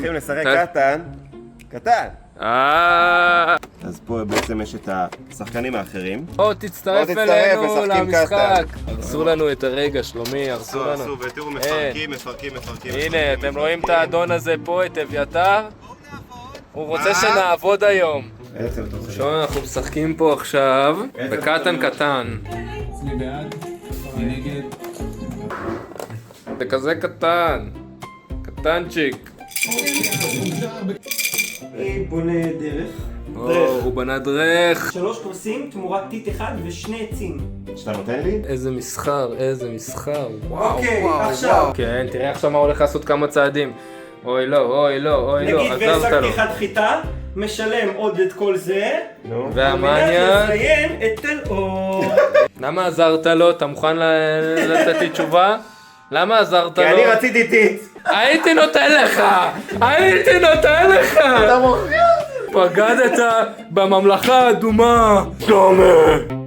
הולכים לשחק קטן. קטן. אז פה בעצם יש את השחקנים האחרים. תצטרף אלינו למשחק. הרסו לנו את הרגע, שלומי, הרסו לנו. הרסו, ותראו, מפרקים. הנה, אתם רואים את האדון הזה פה, את אביתר? הוא רוצה שנעבוד היום. עכשיו אנחנו משחקים פה עכשיו בקטן קטן. אני בעד, אני נגד. זה כזה קטן. קטנצ'יק. אני בונה דרך. הוא בנה דרך. 3 כוסים תמורת טיט אחד ושני עצים. שאתה נותן לי? איזה מסחר, איזה מסחר. וואו, אוקיי, וואו, עכשיו. וואו. כן, תראה עכשיו מה הולך לעשות כמה צעדים. אוי לא, אוי לא, אוי לא, נגיד והשגתי אחד חיטה, משלם עוד את כל זה. והמניאק. לציין את תל אור. למה עזרת לו? אתה מוכן לתת לי תשובה? למה עזרת לו? כי אני רציתי טיט. הייתי נותן לך! הייתי נותן לך! אתה מוכר? בגדת בממלכה האדומה! דומה!